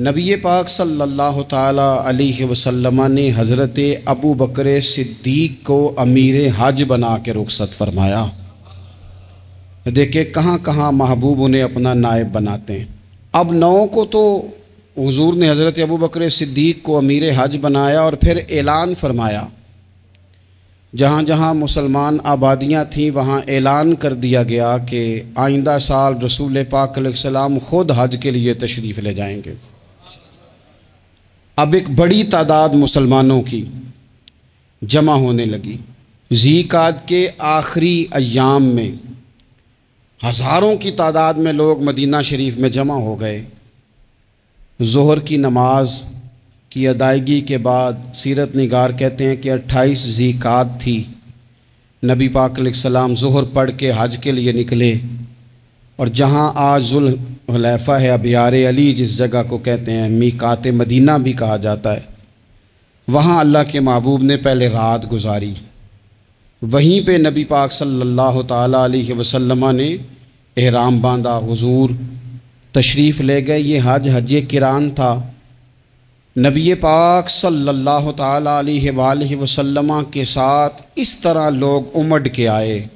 نبی پاک صلی اللہ تعالی علیہ وسلم نے حضرت ابو بکر صدیق کو امیر حج بنا کے رخصت فرمایا۔ دیکھیں کہاں کہاں محبوب انہیں اپنا نائب بناتے ہیں۔ اب 9 کو تو حضور نے حضرت ابو بکر صدیق کو امیر حج بنایا اور پھر اعلان فرمایا، جہاں جہاں مسلمان آبادیاں تھیں وہاں اعلان کر دیا گیا کہ آئندہ سال رسول پاک علیہ السلام خود حج کے لیے تشریف لے جائیں گے۔ اب ایک بڑی تعداد مسلمانوں کی جمع ہونے لگی۔ ذی قعدہ کے آخری ایام میں ہزاروں کی تعداد میں لوگ مدینہ شریف میں جمع ہو گئے۔ ظہر کی نماز کی ادائیگی کے بعد سیرت نگار کہتے ہیں کہ 28 ذی قعدہ تھی، نبی پاک علیہ السلام ظہر پڑھ کے حج کے لیے نکلے، اور جہاں آج ذوالحلیفہ ہے، ابیار علی جس جگہ کو کہتے ہیں، میقات مدینہ بھی کہا جاتا ہے، وہاں اللہ کے محبوب نے پہلے رات گزاری۔ وہیں پہ نبی پاک صلی اللہ تعالیٰ علیہ وسلم نے احرام باندھا، حضور تشریف لے گئے۔ یہ حج قران تھا۔ نبی پاک صلی اللہ تعالیٰ علیہ وآلہ وسلم کے ساتھ اس طرح لوگ امڈ کے آئے،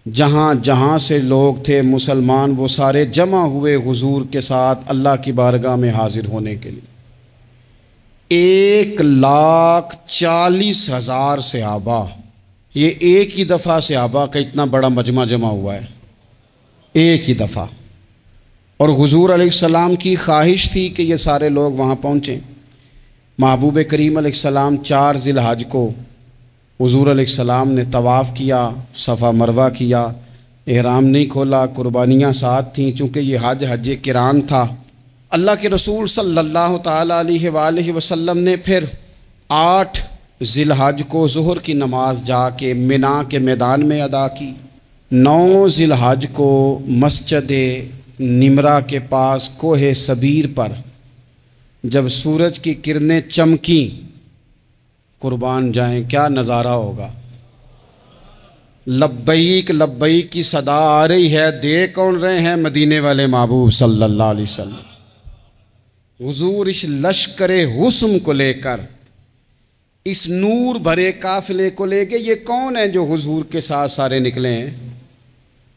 جہاں جہاں سے لوگ تھے مسلمان وہ سارے جمع ہوئے حضور کے ساتھ اللہ کی بارگاہ میں حاضر ہونے کے لیے۔ 1,40,000 صحابہ، یہ ایک ہی دفعہ صحابہ کا اتنا بڑا مجمع جمع ہوا ہے، ایک ہی دفعہ۔ اور حضور علیہ السلام کی خواہش تھی کہ یہ سارے لوگ وہاں پہنچیں۔ محبوب کریم علیہ السلام 4 ذی الحج کو حضور علیہ السلام نے طواف کیا، صفا مروہ کیا، احرام نہیں کھولا، قربانیاں ساتھ تھیں، چونکہ یہ حج قران تھا۔ اللہ کے رسول صلی اللہ تعالیٰ علیہ وآلہ وسلم نے پھر 8 ذی الحج کو ظہر کی نماز جا کے منا کے میدان میں ادا کی۔ 9 ذی الحج کو مسجد نمرہ کے پاس کوہ صبیر پر جب سورج کی کرنیں چمکیں، قربان جائیں کیا نظارہ ہوگا۔ لبیک لبیک کی صدا آ رہی ہے، دے کون رہے ہیں؟ مدینے والے محبوب صلی اللہ علیہ وسلم۔ حضور اس لشکر حسن کو لے کر، اس نور بھرے قافلے کو لے کے، یہ کون ہیں جو حضور کے ساتھ سارے نکلے ہیں؟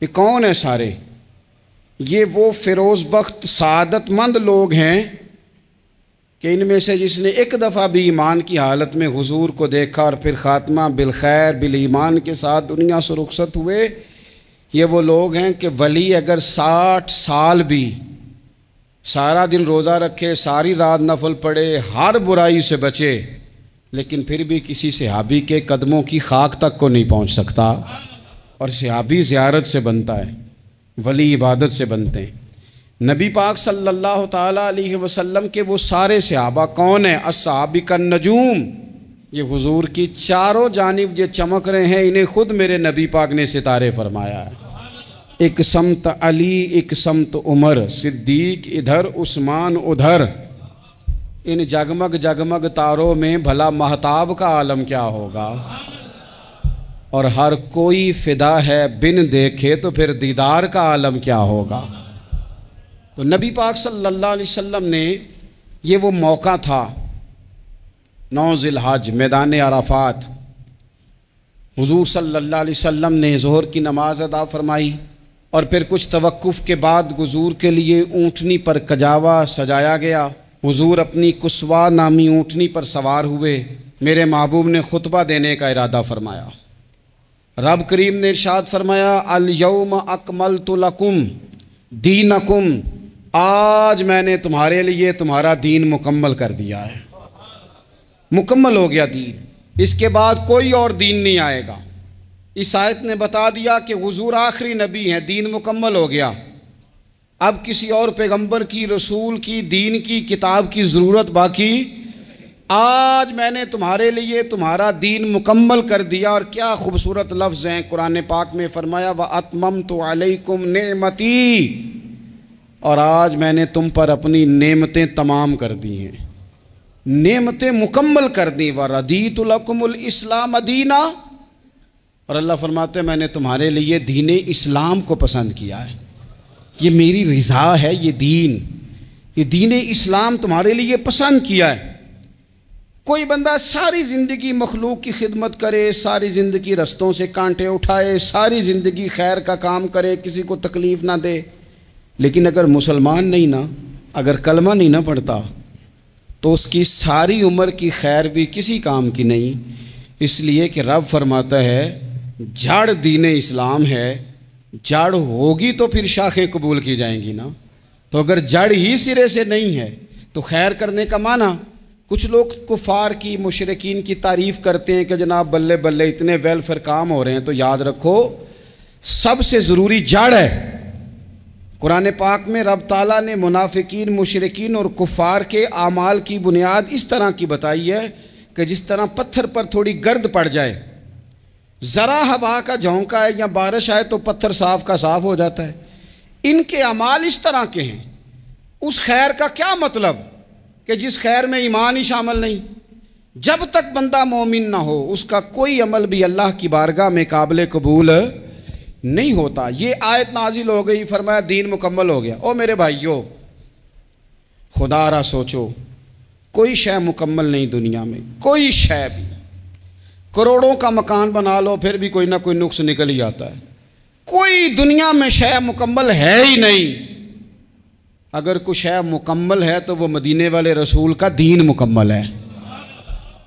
یہ کون ہیں سارے؟ یہ وہ فیروز بخت سعادت مند لوگ ہیں کہ ان میں سے جس نے ایک دفعہ بھی ایمان کی حالت میں حضور کو دیکھا اور پھر خاتمہ بالخیر بالایمان کے ساتھ دنیا سے رخصت ہوئے، یہ وہ لوگ ہیں کہ ولی اگر 60 سال بھی سارا دن روزہ رکھے، ساری رات نفل پڑھے، ہر برائی سے بچے، لیکن پھر بھی کسی صحابی کے قدموں کی خاک تک کو نہیں پہنچ سکتا۔ اور صحابی زیارت سے بنتا ہے، ولی عبادت سے بنتے ہیں۔ نبی پاک صلی اللہ تعالیٰ علیہ وسلم کے وہ سارے صحابہ کون ہیں؟ الصحابہ النجوم، یہ حضور کی چاروں جانب یہ چمک رہے ہیں، انہیں خود میرے نبی پاک نے ستارے فرمایا ہے۔ ایک سمت علی، ایک سمت عمر، صدیق ادھر، عثمان ادھر۔ ان جگمگ جگمگ تاروں میں بھلا مہتاب کا عالم کیا ہوگا؟ اور ہر کوئی فدا ہے بن دیکھے تو پھر دیدار کا عالم کیا ہوگا؟ تو نبی پاک صلی اللہ علیہ وسلم نے یہ وہ موقع تھا، 9 ذی الحج میدان عرفات، حضور صلی اللہ علیہ وسلم نے ظہر کی نماز ادا فرمائی، اور پھر کچھ توقف کے بعد حضور کے لیے اونٹنی پر کجاوا سجایا گیا۔ حضور اپنی کسوا نامی اونٹنی پر سوار ہوئے، میرے محبوب نے خطبہ دینے کا ارادہ فرمایا۔ رب کریم نے ارشاد فرمایا، الیوم اکملت لکم دینکم، آج میں نے تمہارے لیے تمہارا دین مکمل کر دیا ہے، مکمل ہو گیا دین، اس کے بعد کوئی اور دین نہیں آئے گا۔ اس آیت نے بتا دیا کہ حضور آخری نبی ہیں، دین مکمل ہو گیا، اب کسی اور پیغمبر کی، رسول کی، دین کی، کتاب کی ضرورت باقی، آج میں نے تمہارے لیے تمہارا دین مکمل کر دیا۔ اور کیا خوبصورت لفظ ہیں، قرآن پاک میں فرمایا وَأَتْمَمْتُ عَلَيْكُمْ نِعْمَتِي، اور آج میں نے تم پر اپنی نعمتیں تمام کر دی ہیں، نعمتیں مکمل کر دی۔ وَرَضِيتُ لَكُمُ الْإِسْلَامَ دِينًا، اور اللہ فرماتے ہیں میں نے تمہارے لیے دین اسلام کو پسند کیا ہے، یہ میری رضا ہے، یہ دین، یہ دین اسلام تمہارے لیے پسند کیا ہے۔ کوئی بندہ ساری زندگی مخلوق کی خدمت کرے، ساری زندگی رستوں سے کانٹے اٹھائے، ساری زندگی خیر کا کام کرے، کسی کو تکلیف نہ دے، لیکن اگر مسلمان نہیں نا، اگر کلمہ نہیں نہ پڑھتا تو اس کی ساری عمر کی خیر بھی کسی کام کی نہیں۔ اس لیے کہ رب فرماتا ہے جڑ دین اسلام ہے، جڑ ہوگی تو پھر شاخیں قبول کی جائیں گی نا۔ تو اگر جڑ ہی سرے سے نہیں ہے تو خیر کرنے کا معنی، کچھ لوگ کفار کی، مشرکین کی تعریف کرتے ہیں کہ جناب بلے بلے اتنے ویلفیئر کام ہو رہے ہیں، تو یاد رکھو سب سے ضروری جڑ ہے۔ قرآن پاک میں رب تعالیٰ نے منافقین، مشرکین اور کفار کے اعمال کی بنیاد اس طرح کی بتائی ہے کہ جس طرح پتھر پر تھوڑی گرد پڑ جائے، ذرا ہوا کا جھونکا ہے یا بارش آئے تو پتھر صاف کا صاف ہو جاتا ہے۔ ان کے اعمال اس طرح کے ہیں۔ اس خیر کا کیا مطلب کہ جس خیر میں ایمان ہی شامل نہیں؟ جب تک بندہ مومن نہ ہو اس کا کوئی عمل بھی اللہ کی بارگاہ میں قابل قبول نہیں ہوتا۔ یہ آیت نازل ہو گئی، فرمایا دین مکمل ہو گیا۔ او میرے بھائیو، خدا را سوچو، کوئی شے مکمل نہیں دنیا میں، کوئی شے بھی۔ کروڑوں کا مکان بنا لو پھر بھی کوئی نہ کوئی نقص نکل ہی آتا ہے۔ کوئی دنیا میں شے مکمل ہے ہی نہیں۔ اگر کوئی شے مکمل ہے تو وہ مدینے والے رسول کا دین مکمل ہے۔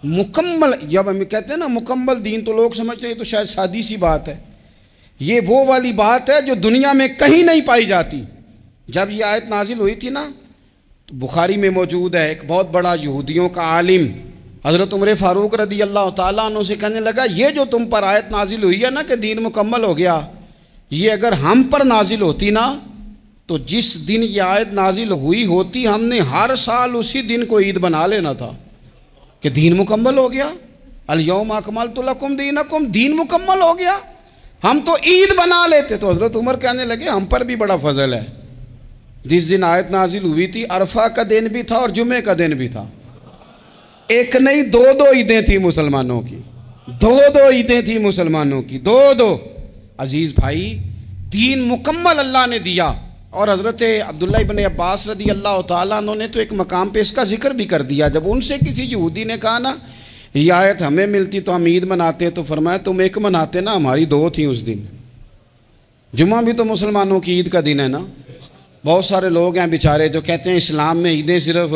مکمل، جب ہم کہتے ہیں نا مکمل دین، تو لوگ سمجھتے ہیں تو شاید سادی سی بات ہے۔ یہ وہ والی بات ہے جو دنیا میں کہیں نہیں پائی جاتی۔ جب یہ آیت نازل ہوئی تھی نا، تو بخاری میں موجود ہے، ایک بہت بڑا یہودیوں کا عالم حضرت عمر فاروق رضی اللہ تعالیٰ عنہ سے کہنے لگا، یہ جو تم پر آیت نازل ہوئی ہے نا کہ دین مکمل ہو گیا، یہ اگر ہم پر نازل ہوتی نا تو جس دن یہ آیت نازل ہوئی ہوتی ہم نے ہر سال اسی دن کو عید بنا لینا تھا کہ دین مکمل ہو گیا۔ الیوم اکملت لکم دینکم، دین مکمل ہو گیا، ہم تو عید بنا لیتے۔ تو حضرت عمر کہنے لگے ہم پر بھی بڑا فضل ہے، جس دن آیت نازل ہوئی تھی عرفہ کا دن بھی تھا اور جمعے کا دن بھی تھا۔ ایک نہیں دو عیدیں تھیں مسلمانوں کی، دو عیدیں تھیں مسلمانوں کی، دو۔ عزیز بھائی، دین مکمل اللہ نے دیا۔ اور حضرت عبداللہ ابن عباس رضی اللہ تعالیٰ عنہ نے تو ایک مقام پہ اس کا ذکر بھی کر دیا۔ جب ان سے کسی یہودی نے کہا نا یہ آیت ہمیں ملتی تو ہم عید مناتے، تو فرمایا تم ایک مناتے نا، ہماری دو تھیں اس دن۔ جمعہ بھی تو مسلمانوں کی عید کا دن ہے نا۔ بہت سارے لوگ ہیں بیچارے جو کہتے ہیں اسلام میں عیدیں صرف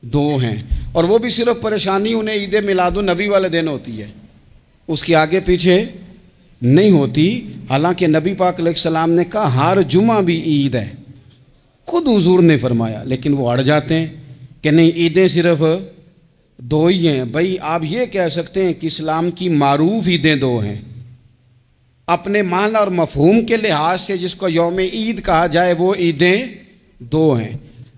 دو ہیں، اور وہ بھی صرف پریشانی انہیں عید میلاد النبی والے دن ہوتی ہے، اس کے آگے پیچھے نہیں ہوتی۔ حالانکہ نبی پاک علیہ السلام نے کہا ہر جمعہ بھی عید ہے، خود حضور نے فرمایا، لیکن وہ اڑ جاتے ہیں کہ نہیں عیدیں صرف دو ہی ہیں۔ بھائی آپ یہ کہہ سکتے ہیں کہ اسلام کی معروف عیدیں دو ہیں، اپنے معنی اور مفہوم کے لحاظ سے جس کو یوم عید کہا جائے وہ عیدیں دو ہیں۔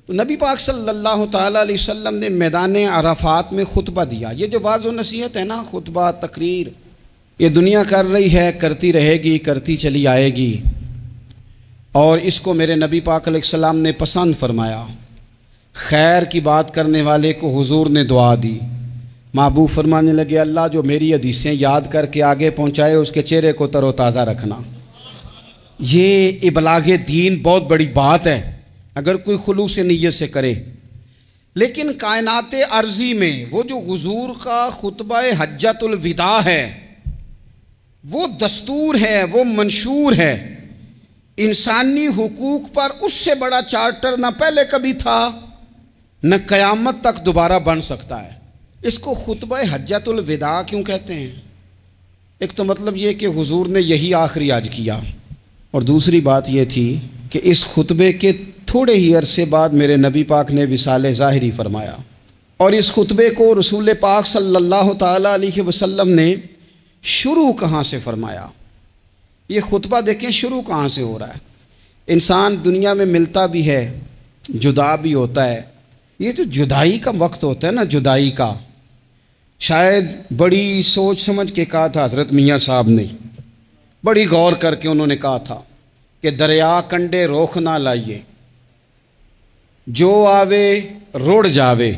تو نبی پاک صلی اللہ تعالیٰ علیہ وسلم نے میدان عرفات میں خطبہ دیا۔ یہ جو واعظ و نصیحت ہے نا، خطبہ، تقریر، یہ دنیا کر رہی ہے، کرتی رہے گی، کرتی چلی آئے گی، اور اس کو میرے نبی پاک علیہ السلام نے پسند فرمایا۔ خیر کی بات کرنے والے کو حضور نے دعا دی۔ محبوب فرمانے لگے اللہ جو میری حدیثیں یاد کر کے آگے پہنچائے اس کے چہرے کو تر و تازہ رکھنا۔ یہ ابلاغ دین بہت بڑی بات ہے اگر کوئی خلوص نیت سے کرے۔ لیکن کائنات ارضی میں وہ جو حضور کا خطبہ حجۃ الوداع ہے، وہ دستور ہے، وہ منشور ہے۔ انسانی حقوق پر اس سے بڑا چارٹر نہ پہلے کبھی تھا نہ قیامت تک دوبارہ بن سکتا ہے۔ اس کو خطبہ حجۃ الوداع کیوں کہتے ہیں؟ ایک تو مطلب یہ کہ حضور نے یہی آخری حج کیا، اور دوسری بات یہ تھی کہ اس خطبے کے تھوڑے ہی عرصے بعد میرے نبی پاک نے وصال ظاہری فرمایا، اور اس خطبے کو رسول پاک صلی اللہ تعالیٰ علیہ وسلم نے شروع کہاں سے فرمایا؟ یہ خطبہ دیکھیں شروع کہاں سے ہو رہا ہے۔ انسان دنیا میں ملتا بھی ہے، جدا بھی ہوتا ہے۔ یہ جو جدائی کا وقت ہوتا ہے نا، جدائی کا، شاید بڑی سوچ سمجھ کے کہا تھا حضرت میاں صاحب نے، بڑی غور کر کے انہوں نے کہا تھا کہ دریا کنڈے روخ نہ لائیے، جو آوے روڑ جاوے۔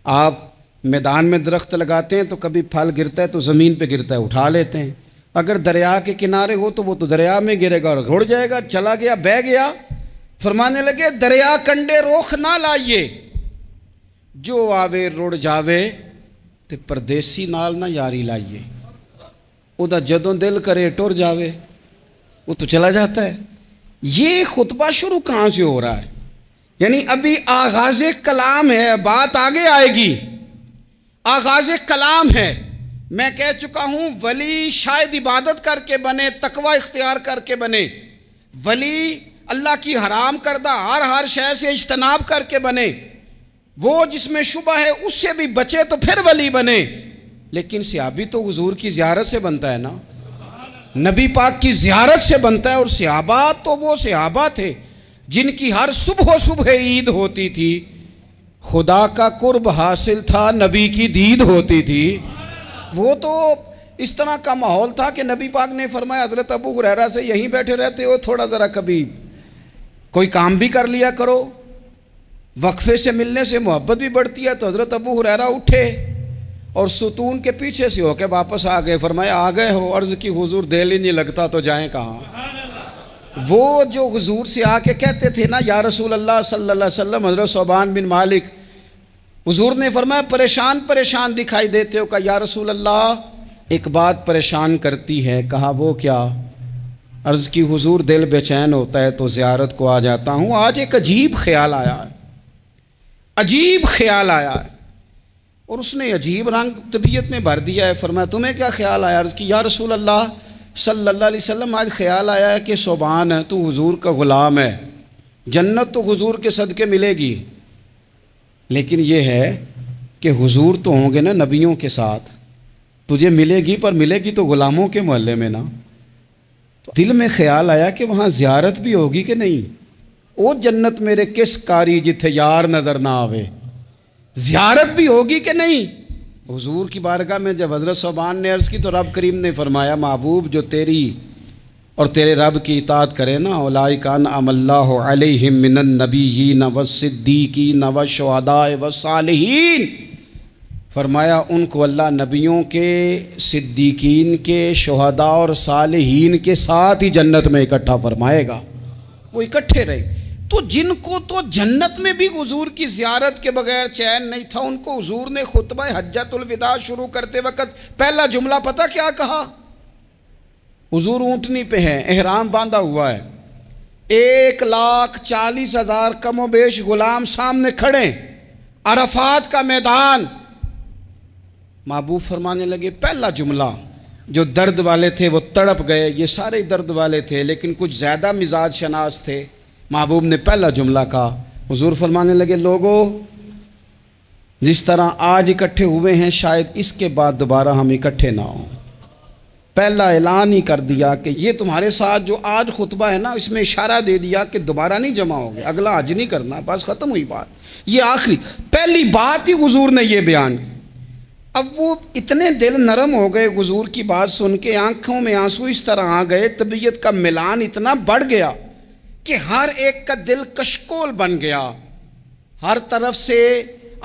آپ میدان میں درخت لگاتے ہیں تو کبھی پھل گرتا ہے تو زمین پہ گرتا ہے، اٹھا لیتے ہیں۔ اگر دریا کے کنارے ہو تو وہ تو دریا میں گرے گا اور رڑ جائے گا، چلا گیا، بہہ گیا، فرمانے لگے دریا کنڈے روخ نہ لائیے، جو آوے رڑ جاوے تے پردیسی نال نہ یاری لائیے، او دا جدوں دل کرے ٹر جاوے وہ تو چلا جاتا ہے۔ یہ خطبہ شروع کہاں سے ہو رہا ہے؟ یعنی ابھی آغاز کلام ہے، بات آگے آئے گی، آغاز کلام ہے۔ میں کہہ چکا ہوں ولی شاید عبادت کر کے بنے، تقوی اختیار کر کے بنے، ولی اللہ کی حرام کردہ ہر شے سے اجتناب کر کے بنے، وہ جس میں شبہ ہے اس سے بھی بچے تو پھر ولی بنے۔ لیکن صحابی تو حضور کی زیارت سے بنتا ہے نا، نبی پاک کی زیارت سے بنتا ہے، اور صحابہ تو وہ صحابہ تھے جن کی ہر صبح عید ہوتی تھی، خدا کا قرب حاصل تھا، نبی کی دید ہوتی تھی۔ وہ تو اس طرح کا ماحول تھا کہ نبی پاک نے فرمایا حضرت ابو ہریرہ سے یہیں بیٹھے رہتے ہو، تھوڑا ذرا کبھی کوئی کام بھی کر لیا کرو، وقفے سے ملنے سے محبت بھی بڑھتی ہے۔ تو حضرت ابو ہریرہ اٹھے اور ستون کے پیچھے سے ہو کے واپس آ گئے، فرمایا آ گئے ہو؟ عرض کی حضور دل ہی نہیں لگتا تو جائیں کہاں؟ وہ جو حضور سے آ کے کہتے تھے نا یا رسول اللہ صلی اللہ علیہ وسلم، حضرت ثوبان بن مالک، حضور نے فرمایا پریشان دکھائی دیتے ہو؟ کہا یا رسول اللہ ایک بات پریشان کرتی ہے۔ کہا وہ کیا؟ عرض کی حضور دل بے چین ہوتا ہے تو زیارت کو آ جاتا ہوں، آج ایک عجیب خیال آیا ہے، عجیب خیال آیا ہے، اور اس نے عجیب رنگ طبیعت میں بھر دیا ہے۔ فرمایا تمہیں کیا خیال آیا؟ عرض کی یا رسول اللہ صلی اللہ علیہ وسلم آج خیال آیا ہے کہ ثوبان ہے، تو حضور کا غلام ہے، جنت تو حضور کے صدقے ملے گی، لیکن یہ ہے کہ حضور تو ہوں گے نا نبیوں کے ساتھ، تجھے ملے گی پر ملے گی تو غلاموں کے محلے میں نا۔ تو دل میں خیال آیا کہ وہاں زیارت بھی ہوگی کہ نہیں؟ او جنت میرے کس کاری جتھے یار نظر نہ آوے، زیارت بھی ہوگی کہ نہیں؟ حضور کی بارگاہ میں جب حضرت ثوبان نے عرض کی تو رب کریم نے فرمایا محبوب جو تیری اور تیرے رب کی اطاعت کرے نا، اولئک انعم اللہ علیہم من النبیین والصدیقین والشہداء والصالحین، فرمایا ان کو اللہ نبیوں کے، صدیقین کے، شہداء اور صالحین کے ساتھ ہی جنت میں اکٹھا فرمائے گا، وہ اکٹھے رہے۔ تو جن کو تو جنت میں بھی حضور کی زیارت کے بغیر چین نہیں تھا، ان کو حضور نے خطبہ حجۃ الوداع شروع کرتے وقت پہلا جملہ پتہ کیا کہا؟ حضور اونٹنی پہ ہیں، احرام باندھا ہوا ہے، 1,40,000 کم و بیش غلام سامنے کھڑے، عرفات کا میدان۔ محبوب فرمانے لگے پہلا جملہ، جو درد والے تھے وہ تڑپ گئے، یہ سارے درد والے تھے لیکن کچھ زیادہ مزاج شناس تھے۔ محبوب نے پہلا جملہ کہا، حضور فرمانے لگے لوگو جس طرح آج اکٹھے ہوئے ہیں شاید اس کے بعد دوبارہ ہم اکٹھے نہ ہوں۔ پہلا اعلان ہی کر دیا کہ یہ تمہارے ساتھ جو آج خطبہ ہے نا، اس میں اشارہ دے دیا کہ دوبارہ نہیں جمع ہوگے، اگلا حج نہیں کرنا، بس ختم ہوئی بات، یہ آخری پہلی بات ہی حضور نے یہ بیان کی۔ اب وہ اتنے دل نرم ہو گئے حضور کی بات سن کے، آنکھوں میں آنسو اس طرح آ گئے، طبیعت کا ملان اتنا بڑھ گیا کہ ہر ایک کا دل کشکول بن گیا، ہر طرف سے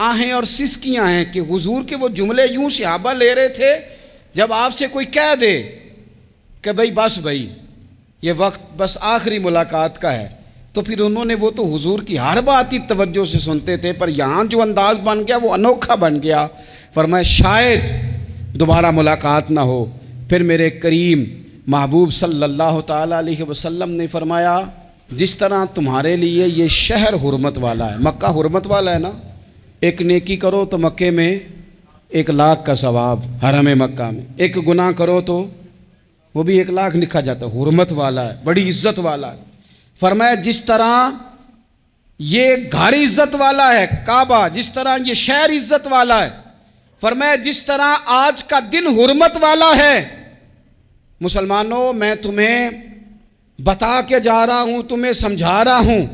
آہیں اور سسکیاں ہیں کہ حضور کے وہ جملے یوں صحابہ لے رہے تھے جب آپ سے کوئی کہہ دے کہ بھائی یہ وقت بس آخری ملاقات کا ہے، تو پھر انہوں نے وہ تو حضور کی ہر بات ہی توجہ سے سنتے تھے، پر یہاں جو انداز بن گیا وہ انوکھا بن گیا۔ فرمایا شاید دوبارہ ملاقات نہ ہو۔ پھر میرے کریم محبوب صلی اللہ تعالیٰ علیہ وسلم نے فرمایا جس طرح تمہارے لیے یہ شہر حرمت والا ہے، مکہ حرمت والا ہے نا، ایک نیکی کرو تو مکے میں 1,00,000 کا ثواب، حرم مکہ میں ایک گناہ کرو تو وہ بھی 1,00,000 لکھا جاتا ہے، حرمت والا ہے، بڑی عزت والا ہے۔ فرمایا جس طرح یہ گھر عزت والا ہے کعبہ، جس طرح یہ شہر عزت والا ہے، فرمایا جس طرح آج کا دن حرمت والا ہے، مسلمانوں میں تمہیں بتا کے جا رہا ہوں، تمہیں سمجھا رہا ہوں،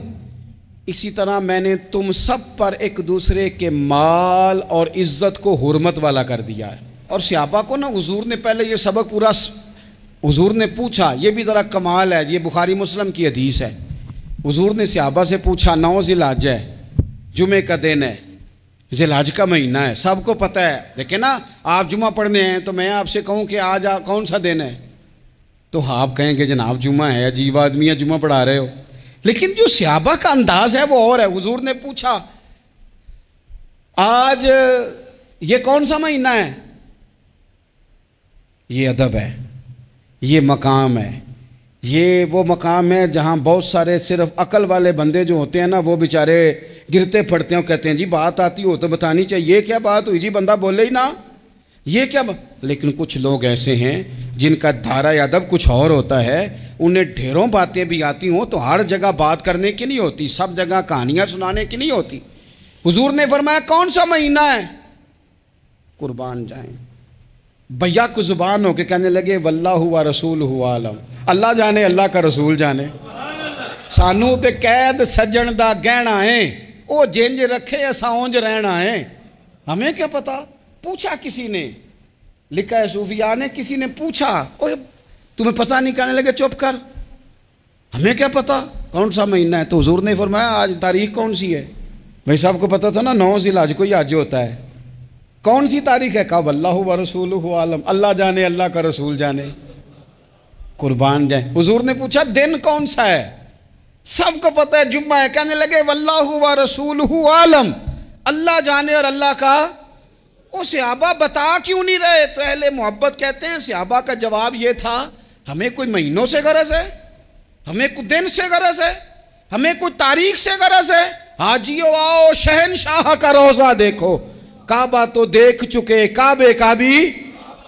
اسی طرح میں نے تم سب پر ایک دوسرے کے مال اور عزت کو حرمت والا کر دیا ہے۔ اور صحابہ کو نا حضور نے پہلے یہ سبق پورا حضور نے پوچھا، یہ بھی ذرا کمال ہے، یہ بخاری مسلم کی حدیث ہے۔ حضور نے صحابہ سے پوچھا 9 ذی الحج ہے، جمعے کا دن ہے، ذی الحج کا مہینہ ہے، سب کو پتہ ہے، دیکھیں نا آپ جمعہ پڑھنے ہیں تو میں آپ سے کہوں کہ آج کون سا دن ہے تو آپ کہیں گے جناب جمعہ ہے، عجیب آدمی ہے جمعہ پڑھا رہے ہو، لیکن جو صحابہ کا انداز ہے وہ اور ہے. حضور نے پوچھا آج یہ کون سا مہینہ ہے؟ یہ ادب ہے، یہ مقام ہے، یہ وہ مقام ہے جہاں بہت سارے صرف عقل والے بندے جو ہوتے ہیں نا وہ بیچارے گرتے پڑتے ہیں اور کہتے ہیں جی بات آتی ہو تو بتانی چاہیے، یہ کیا بات ہوئی جی بندہ بولے ہی نا، یہ کیا لیکن کچھ لوگ ایسے ہیں جن کا دھارہ ادب کچھ اور ہوتا ہے. انہیں ڈھیروں باتیں بھی آتی ہوں تو ہر جگہ بات کرنے کی نہیں ہوتی، سب جگہ کہانیاں سنانے کی نہیں ہوتی. حضور نے فرمایا کون سا مہینہ ہے؟ قربان جائیں بھیا کو زبان ہو کے کہنے لگے واللہ و رسولہ عالم، اللہ جانے اللہ کا رسول جانے. سانو تے قید سجن دا گہنا ہے، او جنج رکھے اساں اونج رہنا ہے، ہمیں کیا پتا. پوچھا کسی نے، لکھا ہے صوفیاء نے، کسی نے پوچھا اوہ تمہیں پتہ نہیں، کہنے لگے چپ کر، ہمیں کیا پتا کون سا مہینہ ہے. تو حضور نے فرمایا آج تاریخ کون سی ہے؟ بھائی صاحب کو پتا تھا نا 9 ذی الحج کو یہ حج ہوتا ہے، کون سی تاریخ ہے؟ کہا واللہ و رسولہ عالم، اللہ جانے اللہ کا رسول جانے. قربان جائیں. حضور نے پوچھا دن کون سا ہے؟ سب کو پتہ ہے جمعہ ہے. کہنے لگے واللہ و رسولہ عالم، اللہ جانے اور اللہ کا. وہ صحابہ بتا کیوں نہیں رہے؟ تو اہل محبت کہتے ہیں صحابہ کا جواب یہ تھا ہمیں کوئی مہینوں سے غرض ہے، ہمیں کوئی دن سے غرض ہے، ہمیں کوئی تاریخ سے غرض ہے. حاجیو آؤ شہنشاہ کا روضہ دیکھو، کعبہ تو دیکھ چکے کعبے کا بھی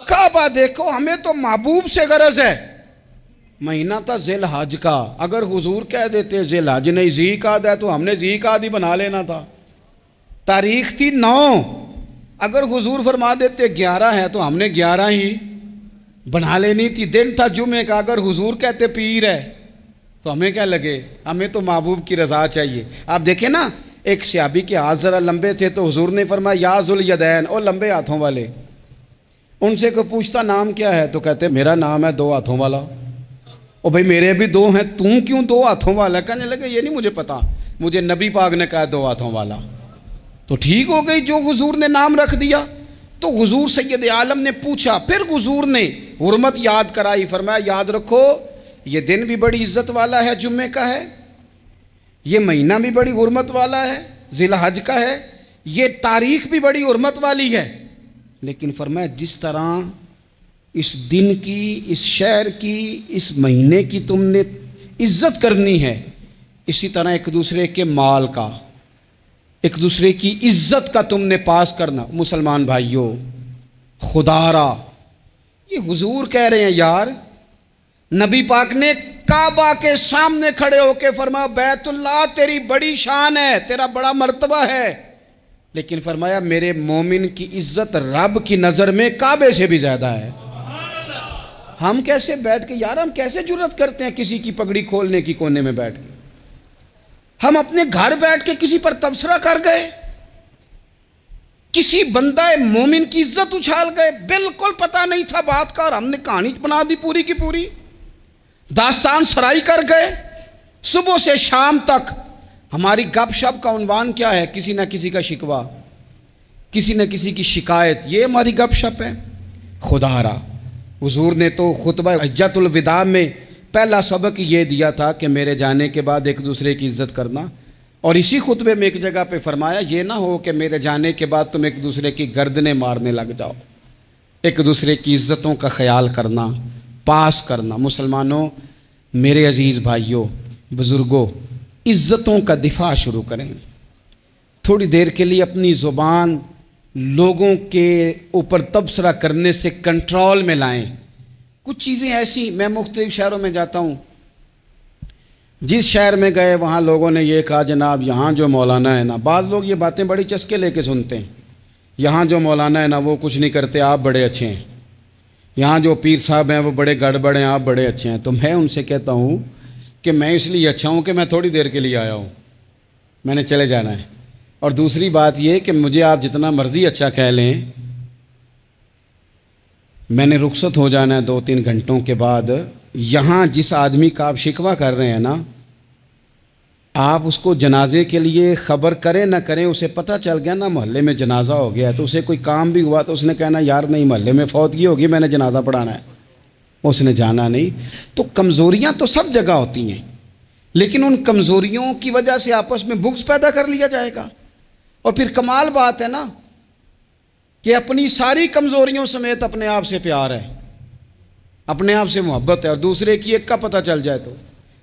کعبہ دیکھو. ہمیں تو محبوب سے غرض ہے. مہینہ تھا ذی الحج کا، اگر حضور کہہ دیتے ذی الحج نہیں ذی قعدہ ہے تو ہم نے ذی قعدہ ہی بنا لینا تھا. تاریخ تھی 9، اگر حضور فرما دیتے 11 ہے تو ہم نے 11 ہی بنا لینی تھی. دن تھا جمعے کا، اگر حضور کہتے پیر ہے تو ہمیں کیا لگے، ہمیں تو محبوب کی رضا چاہیے. آپ دیکھیں نا ایک صحابی کے ہاتھ ذرا لمبے تھے تو حضور نے فرمایا یا ذوالیدین، او لمبے ہاتھوں والے. ان سے کوئی پوچھتا نام کیا ہے تو کہتے میرا نام ہے 2 ہاتھوں والا. او بھائی میرے بھی 2 ہیں، تم کیوں 2 ہاتھوں والا؟ کہنے لگے یہ نہیں مجھے پتا، مجھے نبی پاک نے کہا 2 ہاتھوں والا. تو ٹھیک ہو گئی جو حضور نے نام رکھ دیا. تو حضور سید عالم نے پوچھا، پھر حضور نے حرمت یاد کرائی. فرمایا یاد رکھو یہ دن بھی بڑی عزت والا ہے، جمعے کا ہے، یہ مہینہ بھی بڑی حرمت والا ہے، ذی الحج کا ہے، یہ تاریخ بھی بڑی حرمت والی ہے. لیکن فرمایا جس طرح اس دن کی، اس شہر کی، اس مہینے کی تم نے عزت کرنی ہے، اسی طرح ایک دوسرے کے مال کا، ایک دوسرے کی عزت کا تم نے پاس کرنا. مسلمان بھائیوں خدا را یہ حضور کہہ رہے ہیں یار، نبی پاک نے کعبہ کے سامنے کھڑے ہو کے فرمایا بیت اللہ تیری بڑی شان ہے، تیرا بڑا مرتبہ ہے، لیکن فرمایا میرے مومن کی عزت رب کی نظر میں کعبے سے بھی زیادہ ہے. ہم کیسے بیٹھ کے یار، ہم کیسے جرأت کرتے ہیں کسی کی پگڑی کھولنے کی کونے میں بیٹھ کے؟ ہم اپنے گھر بیٹھ کے کسی پر تبصرہ کر گئے، کسی بندہ مومن کی عزت اچھال گئے، بالکل پتہ نہیں تھا بات کا اور ہم نے کہانی بنا دی پوری کی پوری، داستان سرائی کر گئے. صبح سے شام تک ہماری گپ شپ کا عنوان کیا ہے؟ کسی نہ کسی کا شکوہ، کسی نہ کسی کی شکایت، یہ ہماری گپ شپ ہے. خدا را حضور نے تو خطبہ حجۃ الوداع میں پہلا سبق یہ دیا تھا کہ میرے جانے کے بعد ایک دوسرے کی عزت کرنا، اور اسی خطبے میں ایک جگہ پہ فرمایا یہ نہ ہو کہ میرے جانے کے بعد تم ایک دوسرے کی گردنیں مارنے لگ جاؤ. ایک دوسرے کی عزتوں کا خیال کرنا، پاس کرنا. مسلمانوں میرے عزیز بھائیوں بزرگوں، عزتوں کا دفاع شروع کریں. تھوڑی دیر کے لیے اپنی زبان لوگوں کے اوپر تبصرہ کرنے سے کنٹرول میں لائیں. کچھ چیزیں ایسی، میں مختلف شہروں میں جاتا ہوں، جس شہر میں گئے وہاں لوگوں نے یہ کہا جناب یہاں جو مولانا ہے نا، بعض لوگ یہ باتیں بڑی چسکے لے کے سنتے ہیں، یہاں جو مولانا ہے نا وہ کچھ نہیں کرتے، آپ بڑے اچھے ہیں، یہاں جو پیر صاحب ہیں وہ بڑے گڑبڑ ہیں، آپ بڑے اچھے ہیں. تو میں ان سے کہتا ہوں کہ میں اس لیے اچھا ہوں کہ میں تھوڑی دیر کے لیے آیا ہوں، میں نے چلے جانا ہے. اور دوسری بات یہ کہ مجھے آپ جتنا مرضی اچھا کہہ لیں، میں نے رخصت ہو جانا ہے 2-3 گھنٹوں کے بعد. یہاں جس آدمی کا آپ شکوہ کر رہے ہیں نا، آپ اس کو جنازے کے لیے خبر کریں نہ کریں، اسے پتہ چل گیا نا محلے میں جنازہ ہو گیا ہے، تو اسے کوئی کام بھی ہوا تو اس نے کہنا یار نہیں محلے میں فوتگی ہوگی، میں نے جنازہ پڑھانا ہے، اس نے جانا نہیں. تو کمزوریاں تو سب جگہ ہوتی ہیں، لیکن ان کمزوریوں کی وجہ سے آپس میں بغض پیدا کر لیا جائے گا۔ اور پھر کمال بات ہے نا کہ اپنی ساری کمزوریوں سمیت اپنے آپ سے پیار ہے، اپنے آپ سے محبت ہے، اور دوسرے کی ایک کا پتہ چل جائے تو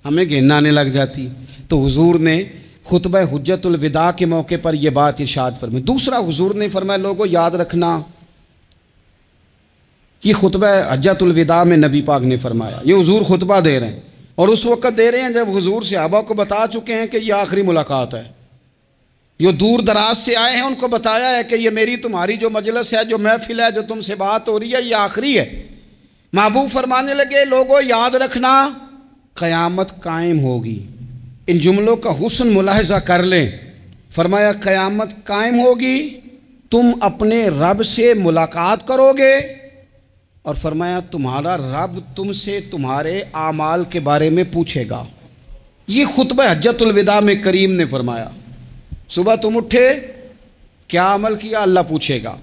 ہمیں گھن آنے لگ جاتی۔ تو حضور نے خطبہ حجت الوداع کے موقع پر یہ بات ارشاد فرمائی۔ دوسرا حضور نے فرمایا لوگوں یاد رکھنا، یہ خطبہ حجت الوداع میں نبی پاک نے فرمایا، یہ حضور خطبہ دے رہے ہیں، اور اس وقت دے رہے ہیں جب حضور صحابہ کو بتا چکے ہیں کہ یہ آخری ملاقات ہے۔ جو دور دراز سے آئے ہیں ان کو بتایا ہے کہ یہ میری تمہاری جو مجلس ہے، جو محفل ہے، جو تم سے بات ہو رہی ہے، یہ آخری ہے۔ محبوب فرمانے لگے لوگوں یاد رکھنا قیامت قائم ہوگی۔ ان جملوں کا حسن ملاحظہ کر لیں۔ فرمایا قیامت قائم ہوگی، تم اپنے رب سے ملاقات کرو گے، اور فرمایا تمہارا رب تم سے تمہارے اعمال کے بارے میں پوچھے گا۔ یہ خطبہ حجت الوداع میں کریم نے فرمایا۔ صبح تم اٹھے، کیا عمل کیا؟ اللہ پوچھے گا۔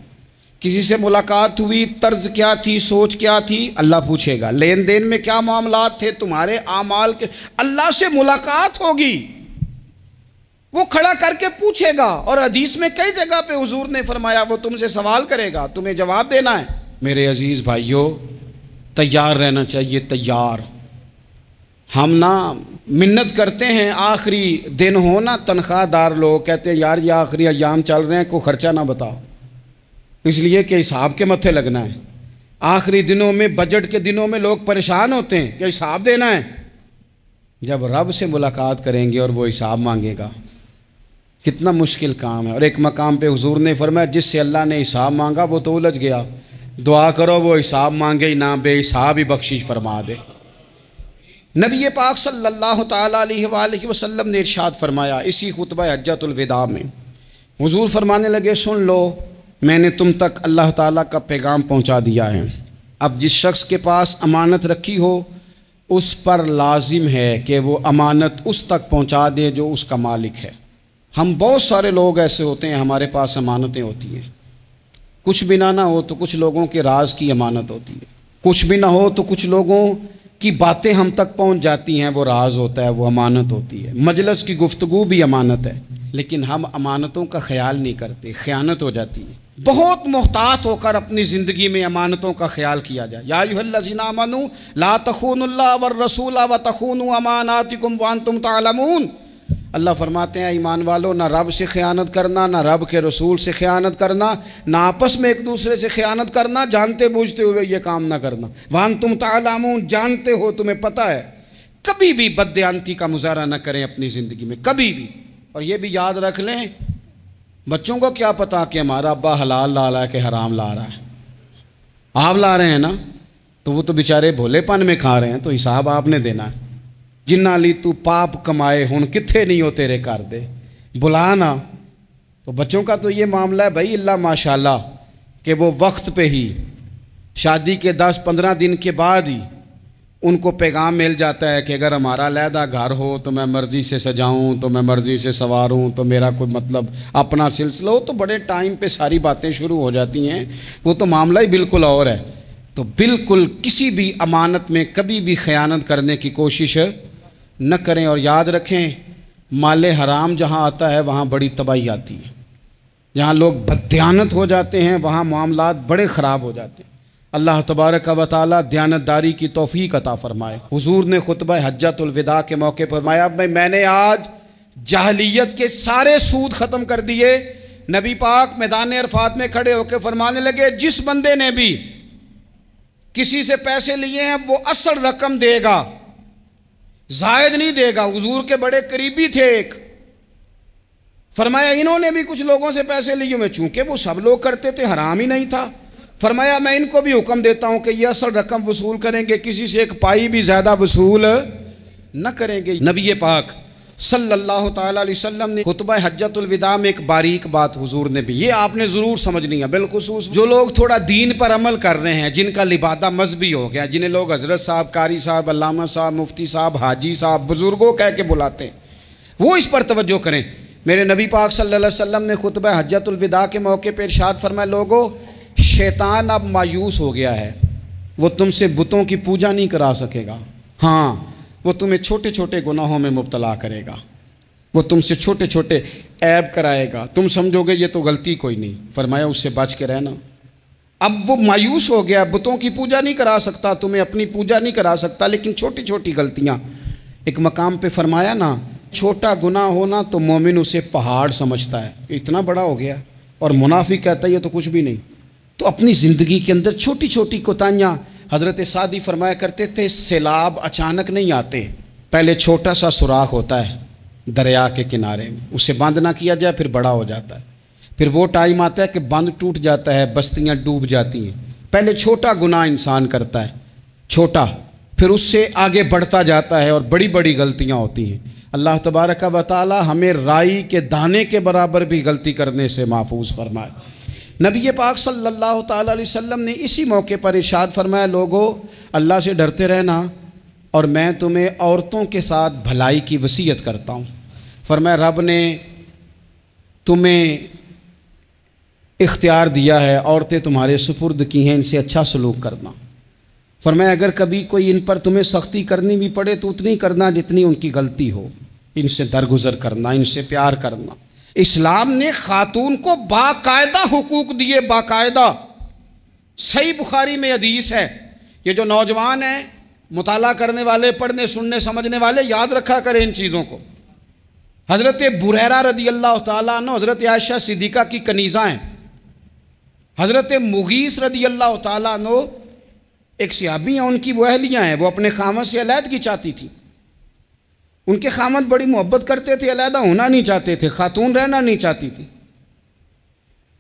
کسی سے ملاقات ہوئی، طرز کیا تھی، سوچ کیا تھی؟ اللہ پوچھے گا۔ لین دین میں کیا معاملات تھے، تمہارے اعمال کے، اللہ سے ملاقات ہوگی، وہ کھڑا کر کے پوچھے گا۔ اور حدیث میں کئی جگہ پہ حضور نے فرمایا وہ تم سے سوال کرے گا، تمہیں جواب دینا ہے۔ میرے عزیز بھائیوں، تیار رہنا چاہیے، تیار۔ ہم نا منت کرتے ہیں آخری دن ہو نا، تنخواہ دار لوگ کہتے ہیں یار یہ آخری ایام چل رہے ہیں، کوئی خرچہ نہ بتاؤ، اس لیے کہ حساب کے متھے لگنا ہے۔ آخری دنوں میں، بجٹ کے دنوں میں لوگ پریشان ہوتے ہیں کہ حساب دینا ہے۔ جب رب سے ملاقات کریں گے اور وہ حساب مانگے گا، کتنا مشکل کام ہے۔ اور ایک مقام پہ حضور نے فرمایا جس سے اللہ نے حساب مانگا وہ تو الجھ گیا، دعا کرو وہ حساب مانگے ہی نہ، بے حساب ہی بخشش فرما دے۔ نبی پاک صلی اللہ تعالیٰ علیہ وآلہ وسلم نے ارشاد فرمایا اسی خطبہ حجت الوداع میں، حضور فرمانے لگے سن لو، میں نے تم تک اللہ تعالیٰ کا پیغام پہنچا دیا ہے۔ اب جس شخص کے پاس امانت رکھی ہو اس پر لازم ہے کہ وہ امانت اس تک پہنچا دے جو اس کا مالک ہے۔ ہم بہت سارے لوگ ایسے ہوتے ہیں، ہمارے پاس امانتیں ہوتی ہیں، کچھ بھی نہ ہو تو کچھ لوگوں کے راز کی امانت ہوتی ہے، کچھ بھی نہ ہو تو کچھ لوگوں کی باتیں ہم تک پہنچ جاتی ہیں، وہ راز ہوتا ہے، وہ امانت ہوتی ہے۔ مجلس کی گفتگو بھی امانت ہے، لیکن ہم امانتوں کا خیال نہیں کرتے، خیانت ہو جاتی ہے۔ بہت محتاط ہو کر اپنی زندگی میں امانتوں کا خیال کیا جائے۔ یا ایھا الذین آمنوا لا تخونوا اللہ والرسول وتخونوا اماناتکم وانتم تعلمون۔ اللہ فرماتے ہیں ایمان والو، نہ رب سے خیانت کرنا، نہ رب کے رسول سے خیانت کرنا، نہ آپس میں ایک دوسرے سے خیانت کرنا، جانتے بوجھتے ہوئے یہ کام نہ کرنا۔ وانتم تعلمون، جانتے ہو، تمہیں پتہ ہے۔ کبھی بھی بددیانتی کا مظاہرہ نہ کریں اپنی زندگی میں، کبھی بھی۔ اور یہ بھی یاد رکھ لیں، بچوں کو کیا پتا کہ ہمارا ابا حلال لا رہا ہے کہ حرام لا رہا ہے؟ آپ لا رہے ہیں نا، تو وہ تو بیچارے بھولے پن میں کھا رہے ہیں، تو حساب آپ نے دینا ہے۔ جنہ لی تو پاپ کمائے ہن کتھے نہیں ہو تیرے کر دے، بلا نا۔ تو بچوں کا تو یہ معاملہ ہے بھائی، اللہ ماشاءاللہ کہ وہ وقت پہ ہی، شادی کے 10-15 دن کے بعد ہی ان کو پیغام مل جاتا ہے کہ اگر ہمارا علیحدہ گھر ہو تو میں مرضی سے سجاؤں، تو میں مرضی سے سنواروں، تو میرا کوئی مطلب اپنا سلسلہ ہو، تو بڑے ٹائم پہ ساری باتیں شروع ہو جاتی ہیں، وہ تو معاملہ ہی بالکل اور ہے۔ تو بالکل کسی بھی امانت میں کبھی بھی خیانت کرنے کی کوشش نہ کریں، اور یاد رکھیں مال حرام جہاں آتا ہے وہاں بڑی تباہی آتی ہے۔ جہاں لوگ بددیانت ہو جاتے ہیں وہاں معاملات بڑے خراب ہو جاتے ہیں۔ اللہ تبارک و تعالیٰ دیانتداری کی توفیق عطا فرمائے۔ حضور نے خطبہ حجت الوداع کے موقع پر فرمایا میں نے آج جاہلیت کے سارے سود ختم کر دیے۔ نبی پاک میدان عرفات میں کھڑے ہو کے فرمانے لگے جس بندے نے بھی کسی سے پیسے لیے ہیں وہ اصل رقم دے گا، زائد نہیں دے گا۔ حضور کے بڑے قریبی تھے ایک، فرمایا انہوں نے بھی کچھ لوگوں سے پیسے لیے ہوئے، چونکہ وہ سب لوگ کرتے تھے، حرام ہی نہیں تھا۔ فرمایا میں ان کو بھی حکم دیتا ہوں کہ یہ اصل رقم وصول کریں گے، کسی سے ایک پائی بھی زیادہ وصول نہ کریں گے۔ نبی پاک صلی اللہ تعالیٰ علیہ وسلم نے خطبہ حجت الوداع میں ایک باریک بات حضور نے بھی، یہ آپ نے ضرور سمجھنی ہے، بالخصوص جو لوگ تھوڑا دین پر عمل کر رہے ہیں، جن کا لبادہ مذہبی ہو گیا، جنہیں لوگ حضرت صاحب، قاری صاحب، علامہ صاحب، مفتی صاحب، حاجی صاحب، بزرگوں کہہ کے بلاتے ہیں، وہ اس پر توجہ کریں۔ میرے نبی پاک صلی اللہ علیہ وسلم نے خطبہ حجت الوداع کے موقع پہ ارشاد فرمایا لوگوں شیطان اب مایوس ہو گیا ہے، وہ تم سے بتوں کی پوجا نہیں کرا سکے گا، ہاں وہ تمہیں چھوٹے چھوٹے گناہوں میں مبتلا کرے گا، وہ تم سے چھوٹے چھوٹے عیب کرائے گا، تم سمجھو گے یہ تو غلطی کوئی نہیں، فرمایا اس سے بچ کے رہنا۔ اب وہ مایوس ہو گیا، بتوں کی پوجا نہیں کرا سکتا، تمہیں اپنی پوجا نہیں کرا سکتا، لیکن چھوٹی چھوٹی غلطیاں، ایک مقام پہ فرمایا نا، چھوٹا گناہ ہونا تو مومن اسے پہاڑ سمجھتا ہے، اتنا بڑا ہو گیا، اور منافق کہتا ہے یہ تو کچھ بھی نہیں۔ تو اپنی زندگی کے اندر چھوٹی چھوٹی کوتاہیاں، حضرت سعدی فرمایا کرتے تھے سیلاب اچانک نہیں آتے، پہلے چھوٹا سا سوراخ ہوتا ہے دریا کے کنارے میں، اسے بند نہ کیا جائے پھر بڑا ہو جاتا ہے، پھر وہ ٹائم آتا ہے کہ بند ٹوٹ جاتا ہے، بستیاں ڈوب جاتی ہیں۔ پہلے چھوٹا گناہ انسان کرتا ہے، چھوٹا، پھر اس سے آگے بڑھتا جاتا ہے اور بڑی بڑی غلطیاں ہوتی ہیں۔ اللہ تبارک و تعالی ہمیں رائی کے دانے کے برابر بھی غلطی کرنے سے محفوظ فرمائے۔ نبی پاک صلی اللہ تعالی علیہ وسلم نے اسی موقع پر ارشاد فرمایا، لوگو اللہ سے ڈرتے رہنا، اور میں تمہیں عورتوں کے ساتھ بھلائی کی وصیت کرتا ہوں۔ فرمایا رب نے تمہیں اختیار دیا ہے، عورتیں تمہارے سپرد کی ہیں، ان سے اچھا سلوک کرنا۔ فرمایا اگر کبھی کوئی ان پر تمہیں سختی کرنی بھی پڑے تو اتنی کرنا جتنی ان کی غلطی ہو، ان سے درگزر کرنا، ان سے پیار کرنا۔ اسلام نے خاتون کو باقاعدہ حقوق دیے، باقاعدہ۔ صحیح بخاری میں حدیث ہے، یہ جو نوجوان ہیں، مطالعہ کرنے والے، پڑھنے سننے سمجھنے والے، یاد رکھا کریں ان چیزوں کو۔ حضرت بریرہ رضی اللہ تعالیٰ عنہ حضرت عائشہ صدیقہ کی کنیزہ ہیں۔ حضرت مغیث رضی اللہ تعالیٰ عنہ ایک صحابی ہیں، ان کی وہ اہلیہ ہیں، وہ اپنے خامد سے علیحدگی چاہتی تھی۔ ان کے خامد بڑی محبت کرتے تھے، علیحدہ ہونا نہیں چاہتے تھے، خاتون رہنا نہیں چاہتی تھی۔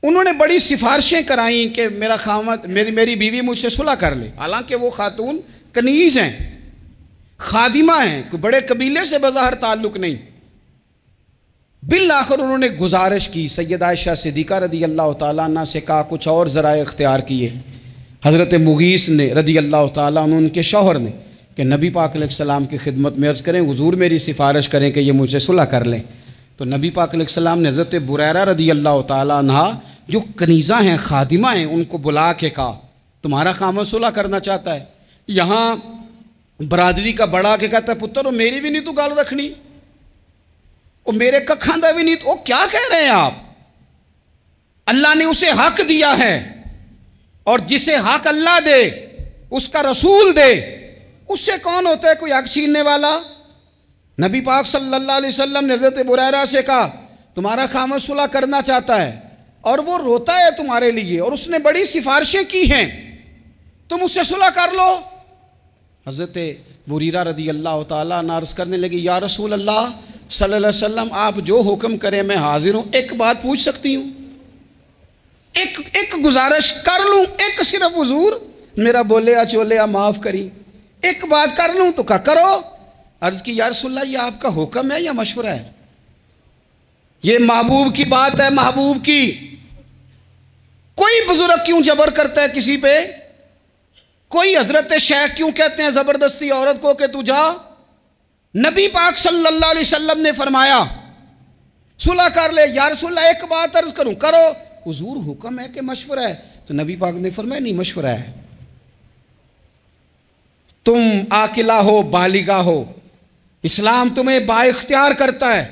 انہوں نے بڑی سفارشیں کرائیں کہ میرا خامد، میری بیوی مجھ سے صلح کر لے، حالانکہ وہ خاتون کنیز ہیں، خادمہ ہیں، کوئی بڑے قبیلے سے بظاہر تعلق نہیں۔ بالآخر انہوں نے گزارش کی، سیدہ عائشہ صدیقہ رضی اللہ تعالیٰ عنہ سے کہا، کچھ اور ذرائع اختیار کیے۔ حضرت مغیث نے رضی اللہ تعالیٰ عنہ، ان کے شوہر نے، کہ نبی پاک علیہ السلام کی خدمت میں عرض کریں، حضور میری سفارش کریں کہ یہ مجھ سے صلح کر لیں۔ تو نبی پاک علیہ السلام نے حضرت بریرہ رضی اللہ تعالیٰ عنہ جو کنیزہ ہیں، خادمہ ہیں، ان کو بلا کے کہا تمہارا خامد صلح کرنا چاہتا ہے۔ یہاں برادری کا بڑا کے کہتا ہے پتر وہ میری بھی نہیں تو گال رکھنی، وہ میرے ککھاں دا بھی نہیں تو، وہ کیا کہہ رہے ہیں آپ؟ اللہ نے اسے حق دیا ہے، اور جسے حق اللہ دے اس کا رسول دے، اس سے کون ہوتا ہے کوئی حق چھیننے والا؟ نبی پاک صلی اللہ علیہ وسلم نے حضرت بریرہ سے کہا تمہارا خامد صلح کرنا چاہتا ہے اور وہ روتا ہے تمہارے لیے، اور اس نے بڑی سفارشیں کی ہیں، تم اس سے صلح کر لو۔ حضرت بریرہ رضی اللہ تعالیٰ عنہ عرض کرنے لگی، یا رسول اللہ صلی اللہ علیہ وسلم آپ جو حکم کریں میں حاضر ہوں، ایک بات پوچھ سکتی ہوں؟ ایک گزارش کر لوں؟ ایک صرف حضور میرا بولیا چولیا معاف کری، ایک بات کر لوں؟ تو کہا کرو۔ عرض کی یا رسول اللہ یہ آپ کا حکم ہے یا مشورہ ہے؟ یہ محبوب کی بات ہے، محبوب کی۔ کوئی بزرگ کیوں جبر کرتا ہے کسی پہ؟ کوئی حضرت شیخ کیوں کہتے ہیں زبردستی عورت کو کہ تو جا؟ نبی پاک صلی اللہ علیہ وسلم نے فرمایا صلح کر لے۔ یا رسول اللہ ایک بات عرض کروں؟ کرو۔ حضور حکم ہے کہ مشورہ ہے؟ تو نبی پاک نے فرمایا نہیں، مشورہ ہے۔ تم عاقلہ ہو، بالغہ ہو، اسلام تمہیں با اختیار کرتا ہے،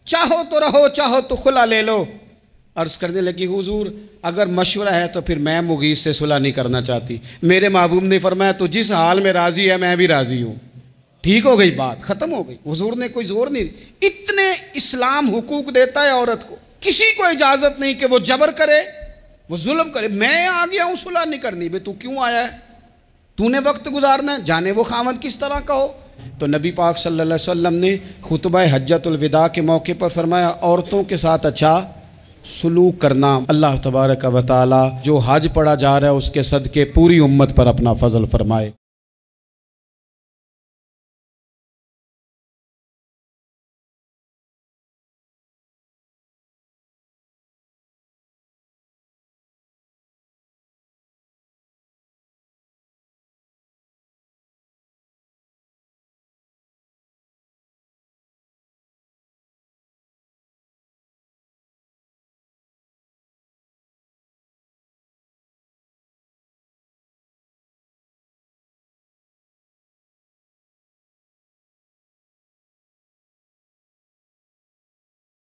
چاہو تو رہو، چاہو تو خلا لے لو۔ عرض کرنے لگی حضور اگر مشورہ ہے تو پھر میں مغیث سے صلح نہیں کرنا چاہتی۔ میرے محبوب نے فرمایا تو جس حال میں راضی ہے میں بھی راضی ہوں۔ ٹھیک ہو گئی بات، ختم ہو گئی۔ حضور نے کوئی زور نہیں، اتنے اسلام حقوق دیتا ہے عورت کو، کسی کو اجازت نہیں کہ وہ جبر کرے، وہ ظلم کرے۔ میں آ گیا ہوں صلح نہیں کرنی، بے تو کیوں آیا ہے؟ تو نے وقت گزارنا ہے، جانے وہ خامد کس طرح کا ہو۔ تو نبی پاک صلی اللہ علیہ وسلم نے خطبہ حجۃ الوداع کے موقع پر فرمایا عورتوں کے ساتھ اچھا سلوک کرنا۔ اللہ تبارک و تعالی جو حج پڑھا جا رہا ہے اس کے صدقے پوری امت پر اپنا فضل فرمائے۔